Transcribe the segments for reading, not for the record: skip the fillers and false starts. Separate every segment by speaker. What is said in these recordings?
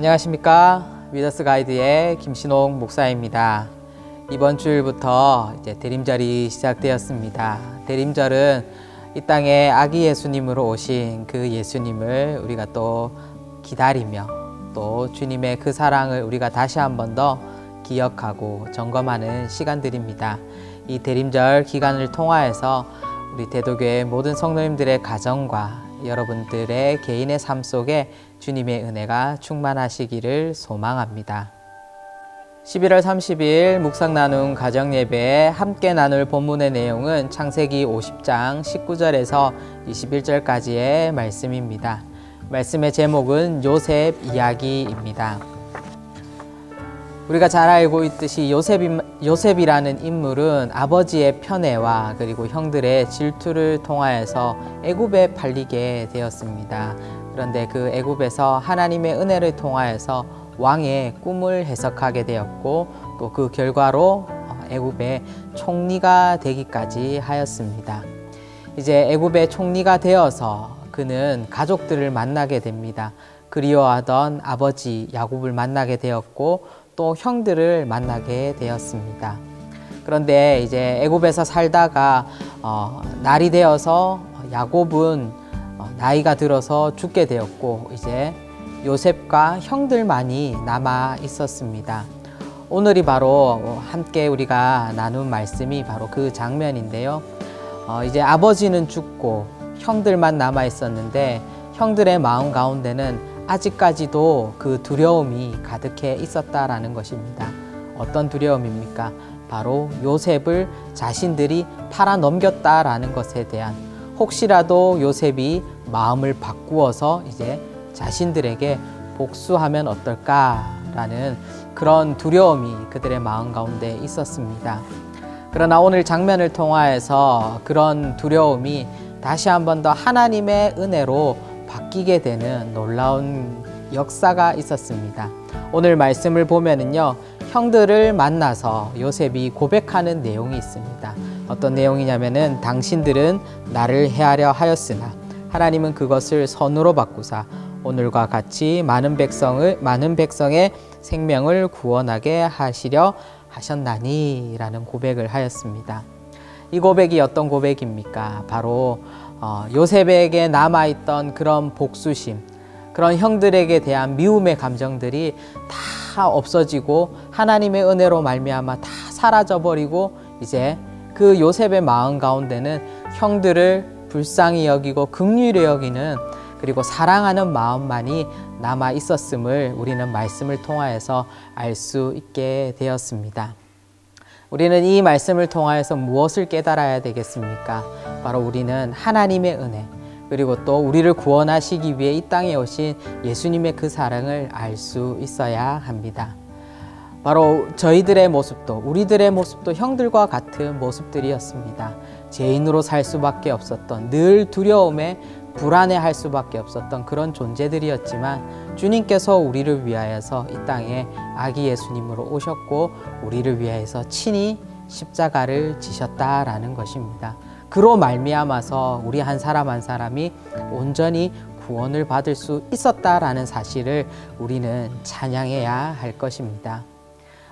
Speaker 1: 안녕하십니까. 위더스 가이드의 김신옥 목사입니다. 이번 주일부터 이제 대림절이 시작되었습니다. 대림절은 이 땅에 아기 예수님으로 오신 그 예수님을 우리가 또 기다리며 또 주님의 그 사랑을 우리가 다시 한 번 더 기억하고 점검하는 시간들입니다. 이 대림절 기간을 통하여서 우리 대도교의 모든 성도님들의 가정과 여러분들의 개인의 삶 속에 주님의 은혜가 충만하시기를 소망합니다. 11월 30일 묵상 나눔 가정예배에 함께 나눌 본문의 내용은 창세기 50장 19절에서 21절까지의 말씀입니다. 말씀의 제목은 요셉 이야기입니다. 우리가 잘 알고 있듯이 요셉이라는 인물은 아버지의 편애와 그리고 형들의 질투를 통하여서 애굽에 팔리게 되었습니다. 그런데 그 애굽에서 하나님의 은혜를 통하여서 왕의 꿈을 해석하게 되었고 또 그 결과로 애굽의 총리가 되기까지 하였습니다. 이제 애굽의 총리가 되어서 그는 가족들을 만나게 됩니다. 그리워하던 아버지 야곱을 만나게 되었고 또 형들을 만나게 되었습니다. 그런데 이제 애굽에서 살다가 날이 되어서 야곱은 나이가 들어서 죽게 되었고 이제 요셉과 형들만이 남아 있었습니다. 오늘이 바로 함께 우리가 나눈 말씀이 바로 그 장면인데요. 이제 아버지는 죽고 형들만 남아 있었는데 형들의 마음 가운데는 아직까지도 그 두려움이 가득해 있었다라는 것입니다. 어떤 두려움입니까? 바로 요셉을 자신들이 팔아 넘겼다라는 것에 대한, 혹시라도 요셉이 마음을 바꾸어서 이제 자신들에게 복수하면 어떨까라는 그런 두려움이 그들의 마음 가운데 있었습니다. 그러나 오늘 장면을 통하여서 그런 두려움이 다시 한 번 더 하나님의 은혜로 바뀌게 되는 놀라운 역사가 있었습니다. 오늘 말씀을 보면은요, 형들을 만나서 요셉이 고백하는 내용이 있습니다. 어떤 내용이냐면은 당신들은 나를 해하려 하였으나 하나님은 그것을 선으로 바꾸사 오늘과 같이 많은 백성의 생명을 구원하게 하시려 하셨나니 라는 고백을 하였습니다. 이 고백이 어떤 고백입니까? 바로 요셉에게 남아있던 그런 복수심, 그런 형들에게 대한 미움의 감정들이 다 없어지고 하나님의 은혜로 말미암아 다 사라져버리고 이제 그 요셉의 마음 가운데는 형들을 불쌍히 여기고 긍휼히 여기는 그리고 사랑하는 마음만이 남아 있었음을 우리는 말씀을 통하여서 알 수 있게 되었습니다. 우리는 이 말씀을 통하여서 무엇을 깨달아야 되겠습니까? 바로 우리는 하나님의 은혜, 그리고 또 우리를 구원하시기 위해 이 땅에 오신 예수님의 그 사랑을 알 수 있어야 합니다. 바로 저희들의 모습도, 우리들의 모습도 형들과 같은 모습들이었습니다. 죄인으로 살 수밖에 없었던, 늘 두려움에 불안해할 수밖에 없었던 그런 존재들이었지만 주님께서 우리를 위하여서 이 땅에 아기 예수님으로 오셨고 우리를 위하여서 친히 십자가를 지셨다라는 것입니다. 그로 말미암아서 우리 한 사람 한 사람이 온전히 구원을 받을 수 있었다라는 사실을 우리는 찬양해야 할 것입니다.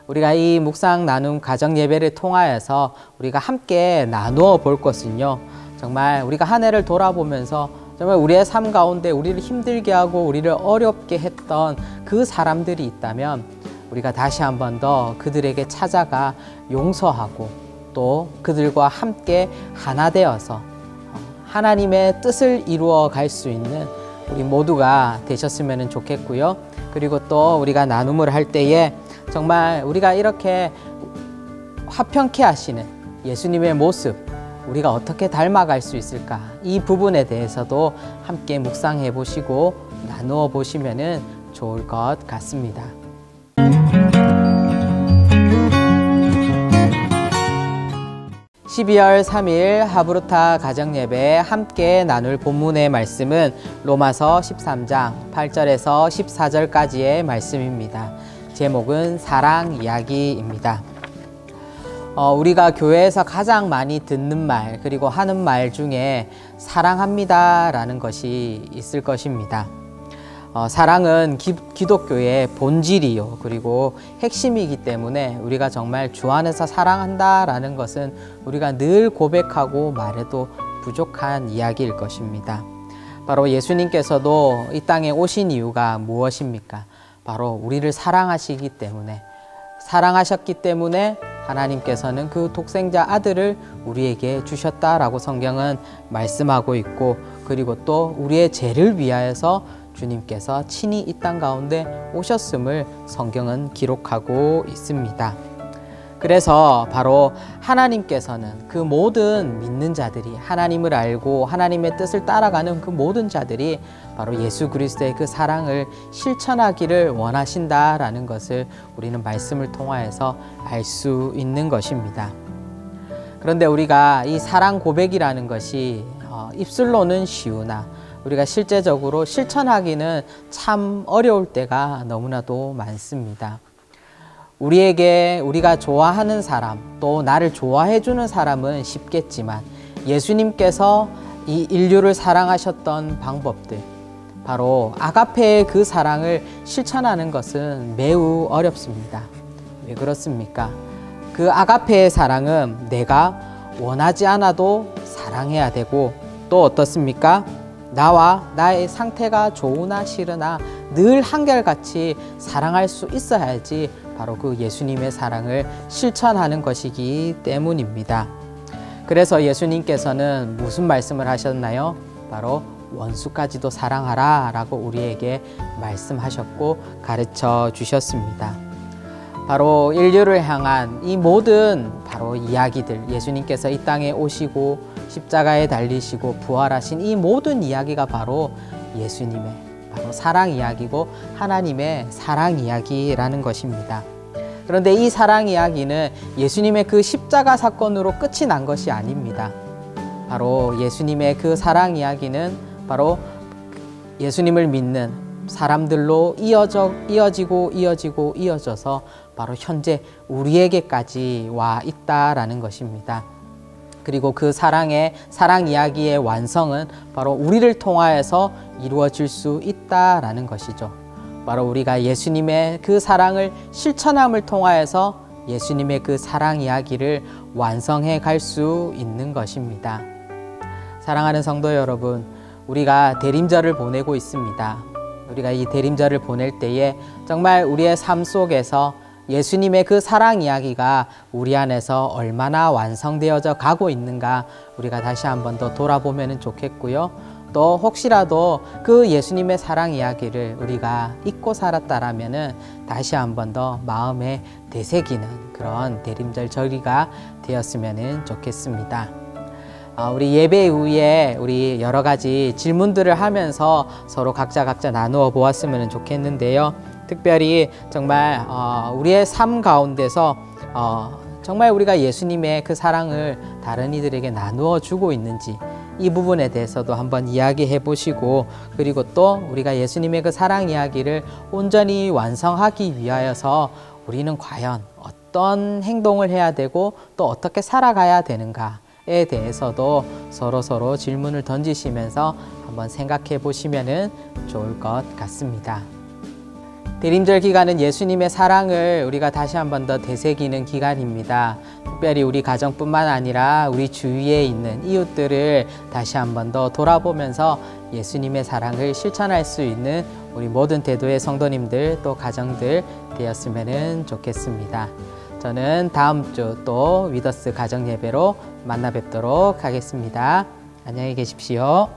Speaker 1: 우리가 이 묵상 나눔 가정 예배를 통하여서 우리가 함께 나누어 볼 것은요, 정말 우리가 한 해를 돌아보면서 정말 우리의 삶 가운데 우리를 힘들게 하고 우리를 어렵게 했던 그 사람들이 있다면 우리가 다시 한 번 더 그들에게 찾아가 용서하고 또 그들과 함께 하나 되어서 하나님의 뜻을 이루어 갈 수 있는 우리 모두가 되셨으면 좋겠고요. 그리고 또 우리가 나눔을 할 때에 정말 우리가 이렇게 화평케 하시는 예수님의 모습, 우리가 어떻게 닮아갈 수 있을까? 이 부분에 대해서도 함께 묵상해 보시고 나누어 보시면 좋을 것 같습니다. 12월 3일 하브루타 가정예배에 함께 나눌 본문의 말씀은 로마서 13장 8절에서 14절까지의 말씀입니다. 제목은 사랑 이야기입니다. 우리가 교회에서 가장 많이 듣는 말 그리고 하는 말 중에 사랑합니다 라는 것이 있을 것입니다. 사랑은 기독교의 본질이요 그리고 핵심이기 때문에 우리가 정말 주 안에서 사랑한다라는 것은 우리가 늘 고백하고 말해도 부족한 이야기일 것입니다. 바로 예수님께서도 이 땅에 오신 이유가 무엇입니까? 바로 우리를 사랑하시기 때문에, 사랑하셨기 때문에 하나님께서는 그 독생자 아들을 우리에게 주셨다라고 성경은 말씀하고 있고, 그리고 또 우리의 죄를 위하여서 주님께서 친히 이 땅 가운데 오셨음을 성경은 기록하고 있습니다. 그래서 바로 하나님께서는 그 모든 믿는 자들이, 하나님을 알고 하나님의 뜻을 따라가는 그 모든 자들이 바로 예수 그리스도의 그 사랑을 실천하기를 원하신다라는 것을 우리는 말씀을 통하여서 알 수 있는 것입니다. 그런데 우리가 이 사랑 고백이라는 것이 입술로는 쉬우나 우리가 실제적으로 실천하기는 참 어려울 때가 너무나도 많습니다. 우리가 좋아하는 사람, 또 나를 좋아해 주는 사람은 쉽겠지만 예수님께서 이 인류를 사랑하셨던 방법들, 바로 아가페의 그 사랑을 실천하는 것은 매우 어렵습니다. 왜 그렇습니까? 그 아가페의 사랑은 내가 원하지 않아도 사랑해야 되고, 또 어떻습니까? 나와 나의 상태가 좋으나 싫으나 늘 한결같이 사랑할 수 있어야지 바로 그 예수님의 사랑을 실천하는 것이기 때문입니다. 그래서 예수님께서는 무슨 말씀을 하셨나요? 바로 원수까지도 사랑하라 라고 우리에게 말씀하셨고 가르쳐 주셨습니다. 바로 인류를 향한 이 모든 바로 이야기들, 예수님께서 이 땅에 오시고 십자가에 달리시고 부활하신 이 모든 이야기가 바로 예수님의 바로 사랑 이야기고 하나님의 사랑 이야기라는 것입니다. 그런데 이 사랑 이야기는 예수님의 그 십자가 사건으로 끝이 난 것이 아닙니다. 바로 예수님의 그 사랑 이야기는 바로 예수님을 믿는 사람들로 이어져서 바로 현재 우리에게까지 와 있다라는 것입니다. 그리고 그 사랑 이야기의 완성은 바로 우리를 통하여서 이루어질 수 있다라는 것이죠. 바로 우리가 예수님의 그 사랑을 실천함을 통하여서 예수님의 그 사랑 이야기를 완성해 갈 수 있는 것입니다. 사랑하는 성도 여러분, 우리가 대림절을 보내고 있습니다. 우리가 이 대림절을 보낼 때에 정말 우리의 삶 속에서 예수님의 그 사랑 이야기가 우리 안에서 얼마나 완성되어져 가고 있는가 우리가 다시 한 번 더 돌아보면 좋겠고요. 또 혹시라도 그 예수님의 사랑 이야기를 우리가 잊고 살았다라면은 다시 한 번 더 마음에 되새기는 그런 대림절 절기가 되었으면 좋겠습니다. 우리 예배 이후에 우리 여러 가지 질문들을 하면서 서로 각자 나누어 보았으면 좋겠는데요. 특별히 정말 우리의 삶 가운데서 정말 우리가 예수님의 그 사랑을 다른 이들에게 나누어 주고 있는지 이 부분에 대해서도 한번 이야기해 보시고, 그리고 또 우리가 예수님의 그 사랑 이야기를 온전히 완성하기 위하여서 우리는 과연 어떤 행동을 해야 되고 또 어떻게 살아가야 되는가에 대해서도 서로 질문을 던지시면서 한번 생각해 보시면 좋을 것 같습니다. 대림절 기간은 예수님의 사랑을 우리가 다시 한 번 더 되새기는 기간입니다. 특별히 우리 가정뿐만 아니라 우리 주위에 있는 이웃들을 다시 한 번 더 돌아보면서 예수님의 사랑을 실천할 수 있는 우리 모든 대도의 성도님들 또 가정들 되었으면 좋겠습니다. 저는 다음 주 또 위더스 가정 예배로 만나 뵙도록 하겠습니다. 안녕히 계십시오.